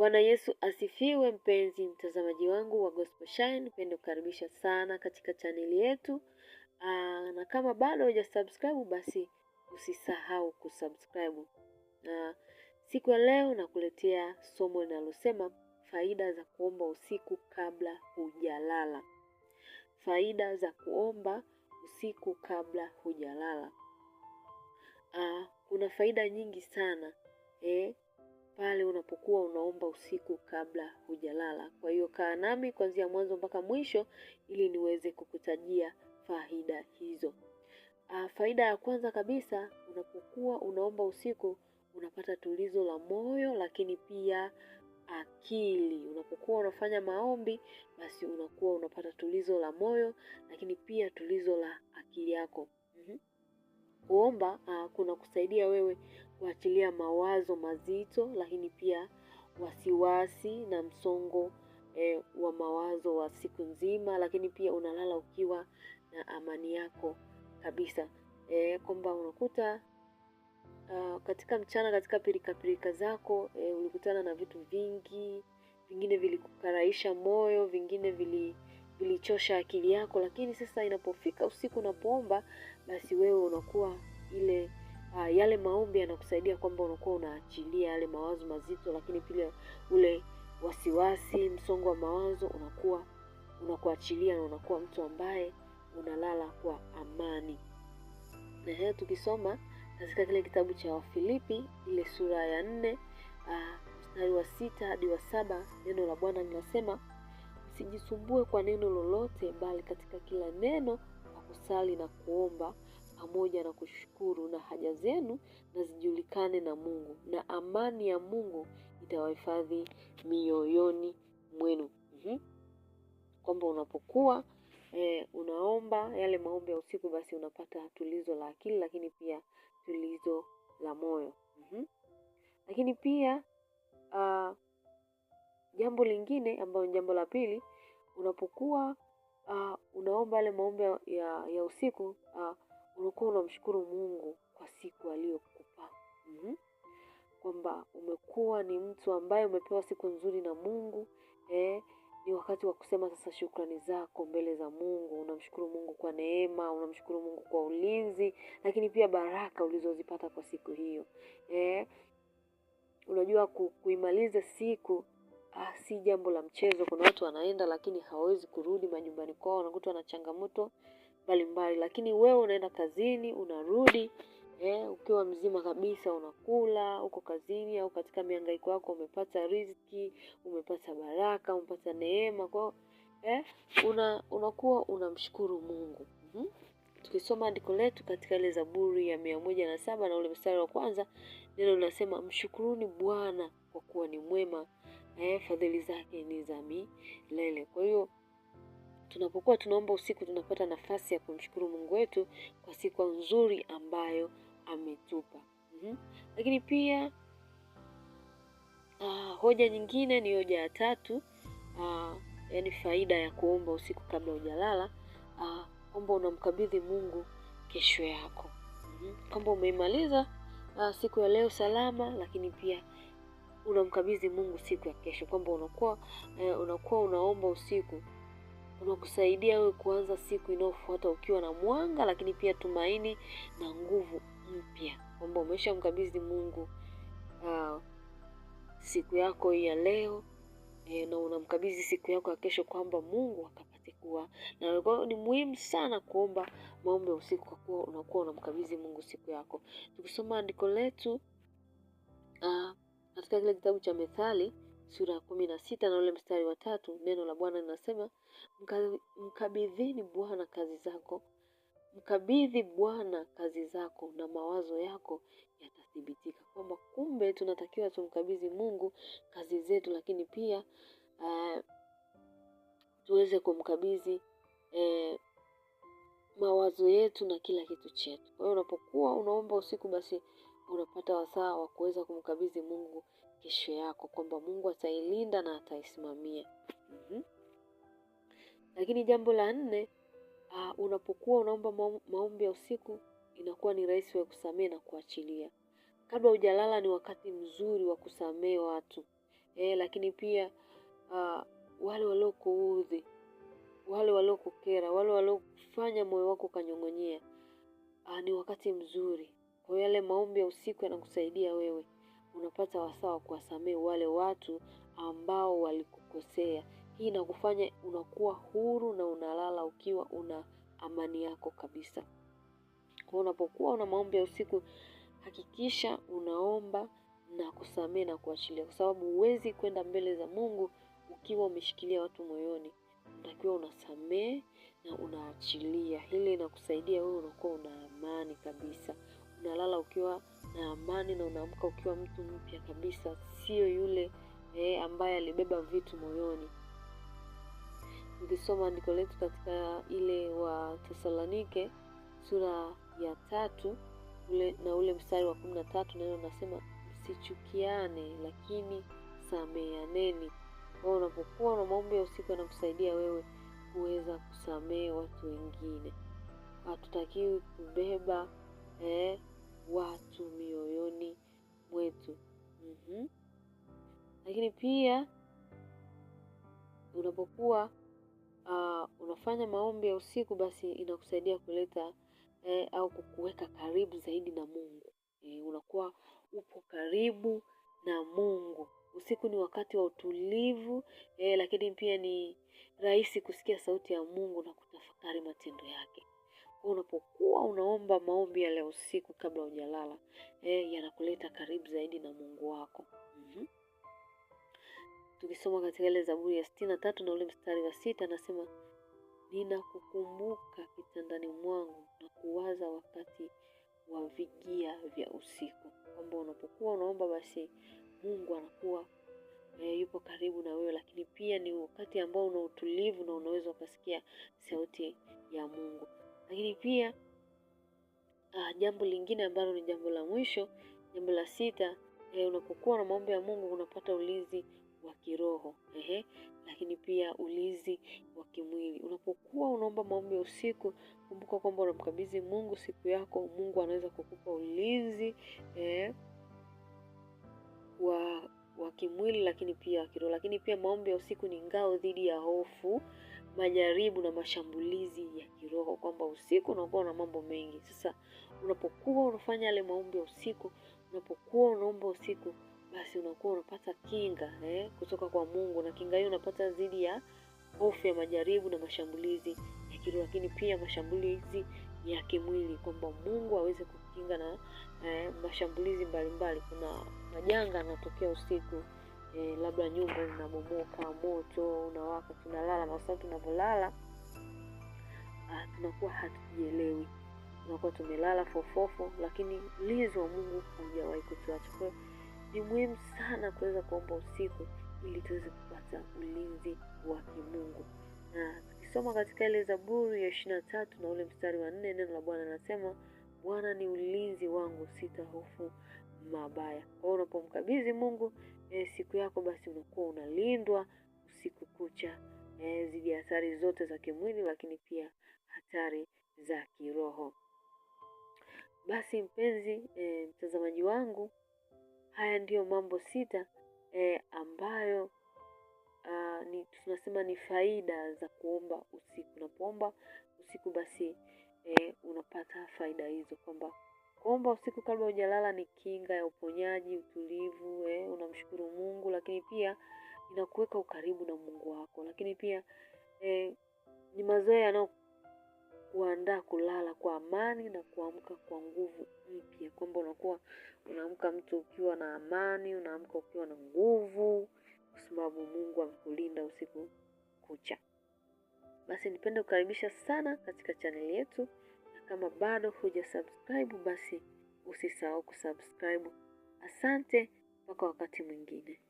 Bwana Yesu asifiwe, mpenzi mtazamaji wangu wa Gospel Shine. Napenda kukaribisha sana katika chaneli yetu. Na kama bado hujasubscribe basi usisahau kusubscribe. Siku ya leo nakuletea somo linalosema faida za kuomba usiku kabla hujalala. Faida za kuomba usiku kabla hujalala. Kuna faida nyingi sana pale unapokuwa unaomba usiku kabla hujalala. Kwa hiyo kaa nami kuanzia mwanzo mpaka mwisho ili niweze kukutajia faida hizo. Faida ya kwanza kabisa, unapokuwa unaomba usiku unapata tulizo la moyo, lakini pia akili. Unapokuwa unafanya maombi basi unakuwa unapata tulizo la moyo, lakini pia tulizo la akili yako. Kuomba kuna kusaidia wewe kuachilia mawazo mazito, lakini pia wasiwasi na msongo wa mawazo wa siku nzima, lakini pia unalala ukiwa na amani yako kabisa. Kwamba unakuta katika mchana, katika pirika zako ulikutana na vitu vingi, vingine vilikukaraisha moyo, vingine vilichosha akili yako, lakini sasa inapofika usiku unapoomba basi wewe unakuwa yale maombi yanakusaidia kwamba unakuwa unaachilia yale mawazo mazito, lakini pia ule wasiwasi, msongo wa mawazo unakuachilia na unakuwa mtu ambaye unalala kwa amani. Na tukisoma katika kile kitabu cha Wafilipi ile sura ya 4 mstari wa 6 hadi wa 7, neno la Bwana linasema, msijisumbue kwa neno lolote, bali katika kila neno kwa kusali na kuomba pamoja na kushukuru, na haja zenu na zijulikane na Mungu, na amani ya Mungu itawahifadhi mioyoni mwenu. Kwamba unapokuwa unaomba yale maombi ya usiku basi unapata tulizo la akili, lakini pia tulizo la moyo. Lakini pia jambo lingine ambalo ni jambo la pili, unapokuwa unaomba yale maombi ya usiku, unakuwa unamshukuru Mungu kwa siku aliyokupa. Kwamba umekuwa ni mtu ambaye umepewa siku nzuri na Mungu. Ni wakati wa kusema sasa shukrani zako mbele za Mungu. Unamshukuru Mungu kwa neema, unamshukuru Mungu kwa ulinzi, lakini pia baraka ulizozipata kwa siku hiyo. Unajua kuimaliza siku si jambo la mchezo. Kuna watu wanaenda lakini hawawezi kurudi majumbani kwao, wanakuta wana changamoto mbalimbali, lakini wewe unaenda kazini, unarudi ukiwa mzima kabisa, unakula uko kazini au katika mihangaiko yako, umepata riziki, umepata baraka, umepata neema. Kwa unakuwa unamshukuru Mungu. Tukisoma andiko letu katika ile Zaburi ya 107 na ule mstari wa kwanza, neno linasema, mshukuruni Bwana kwa kuwa ni mwema, fadhili zake ni za milele. Kwa hiyo tunapokuwa tunaomba usiku tunapata nafasi ya kumshukuru Mungu wetu kwa siku nzuri ambayo ametupa. Lakini pia hoja nyingine ni hoja ya 3, yani faida ya kuomba usiku kabla hujalala, kwamba unamkabidhi Mungu kesho yako. Kwamba umeimaliza siku ya leo salama, lakini pia unamkabidhi Mungu siku ya kesho. Kwamba unakuwa unaomba usiku unakusaidia wewe kuanza siku inayofuata ukiwa na mwanga, lakini pia tumaini na nguvu mpya. Kwamba umeshamkabidhi Mungu siku yako hii ya leo, na unamkabidhi siku yako ya kesho, kwamba Mungu akapate kuwa na. Kwa hiyo ni muhimu sana kuomba maombi ya usiku kwa kuwa unakuwa unamkabidhi Mungu siku yako. Tukisoma andiko letu katika kile kitabu cha Methali sura ya 16 na ule mstari wa 3, neno la Bwana linasema, mkabidhini Bwana kazi zako, mkabidhi Bwana kazi zako na mawazo yako yatathibitika. Kwamba kumbe tunatakiwa tumkabidhi Mungu kazi zetu, lakini pia tuweze kumkabidhi mawazo yetu na kila kitu chetu. Kwa hiyo unapokuwa unaomba usiku basi unapata wasaa wa kuweza kumkabidhi Mungu kesho yako, kwamba Mungu atailinda na ataisimamia. Lakini jambo la 4, unapokuwa unaomba maombi ya usiku inakuwa ni rahisi wa kusamehe na kuachilia. Kabla hujalala ni wakati mzuri wa kusamehe watu. lakini pia wale waliokuudhi, wale waliokukera, wale waliofanya moyo wako kanyong'onyea, ni wakati mzuri. Kwa yale maombi ya usiku yanakusaidia wewe, unapata wasaa wa kuwasamehe wale watu ambao walikukosea. Hii inakufanya unakuwa huru na unalala ukiwa una amani yako kabisa. Kwa unapokuwa una maombi ya usiku, hakikisha unaomba na kusamehe na kuachilia, kwa sababu huwezi kwenda mbele za Mungu ukiwa umeshikilia watu moyoni. Unatakiwa unasamehe na unaachilia. Hili inakusaidia wewe unakuwa una amani kabisa. Unalala ukiwa na amani na unaamka ukiwa mtu mpya kabisa, sio yule ambaye alibeba vitu moyoni. Ukisoma andiko letu katika ile wa Thesalonike sura ya 3 ule mstari wa 13, neno unasema msichukiane lakini sameheaneni. Kwa unapokuwa na maombi ya usiku yanakusaidia wewe kuweza kusamehe watu wengine. Hatutakiwi kubeba watu mioyoni mwetu. Lakini pia unapokuwa unafanya maombi ya usiku, basi inakusaidia kuleta au kukuweka karibu zaidi na Mungu. Unakuwa upo karibu na Mungu. Usiku ni wakati wa utulivu, lakini pia ni rahisi kusikia sauti ya Mungu na kutafakari matendo yake. Unapokuwa unaomba maombi ya usiku kabla hujalala, yanakuleta karibu zaidi na Mungu wako. Tukisoma katika ile Zaburi ya 63 na ule mstari wa 6, anasema ninakukumbuka kitandani mwangu na kuwaza wakati wa vigia vya usiku. Kwamba unapokuwa unaomba, basi Mungu anakuwa yupo karibu na wewe, lakini pia ni wakati ambao una utulivu na unaweza ukasikia sauti ya Mungu. Lakini pia jambo lingine ambalo ni jambo la mwisho, jambo la 6, unapokuwa na maombi ya Mungu unapata ulinzi wa kiroho, lakini pia ulinzi wa kimwili. Unapokuwa unaomba maombi ya usiku, kumbuka kwamba unamkabidhi Mungu siku yako. Mungu anaweza kukupa ulinzi wa kimwili, lakini pia wa kiroho. Lakini pia maombi ya usiku ni ngao dhidi ya hofu, majaribu na mashambulizi ya kiroho, kwamba usiku unakuwa na mambo mengi. Sasa unapokuwa unafanya yale maombi ya usiku, unapokuwa unaomba usiku, basi unakuwa unapata kinga kutoka kwa Mungu, na kinga hiyo unapata dhidi ya hofu ya majaribu na mashambulizi ya kiroho, lakini pia mashambulizi ya kimwili, kwamba Mungu aweze kukinga na mashambulizi mbalimbali. Kuna majanga yanatokea usiku, labda nyumba zinabomoka, moto unawaka, tunalala, na sababu tunapolala tunakuwa hatujielewi, tunakuwa tumelala fofofo, lakini ulinzi wa Mungu haujawahi kutuacha. Kwa ni muhimu sana kuweza kuomba usiku ili tuweze kupata ulinzi wa kimungu. Na tukisoma katika ile Zaburi ya 23 na ule mstari wa 4, neno la Bwana linasema Bwana ni ulinzi wangu, sitahofu mabaya. Kwa hiyo unapomkabidhi Mungu siku yako, basi unakuwa unalindwa usiku kucha dhidi ya hatari zote za kimwili, lakini pia hatari za kiroho. Basi mpenzi mtazamaji wangu, haya ndiyo mambo 6 ambayo tunasema ni faida za kuomba usiku. Unapoomba usiku, basi unapata faida hizo, kwamba kuomba usiku kabla hujalala ni kinga ya uponyaji, utulivu, unamshukuru Mungu, lakini pia inakuweka ukaribu na Mungu wako. Lakini pia ni mazoea yanayokuandaa kulala kwa amani na kuamka kwa nguvu mpya, kwamba unakuwa unaamka mtu ukiwa na amani, unaamka ukiwa na nguvu, kwa sababu Mungu amekulinda usiku kucha. Basi nipende kukaribisha sana katika channel yetu, na kama bado hujasubscribe, basi usisahau kusubscribe. Asante, mpaka wakati mwingine.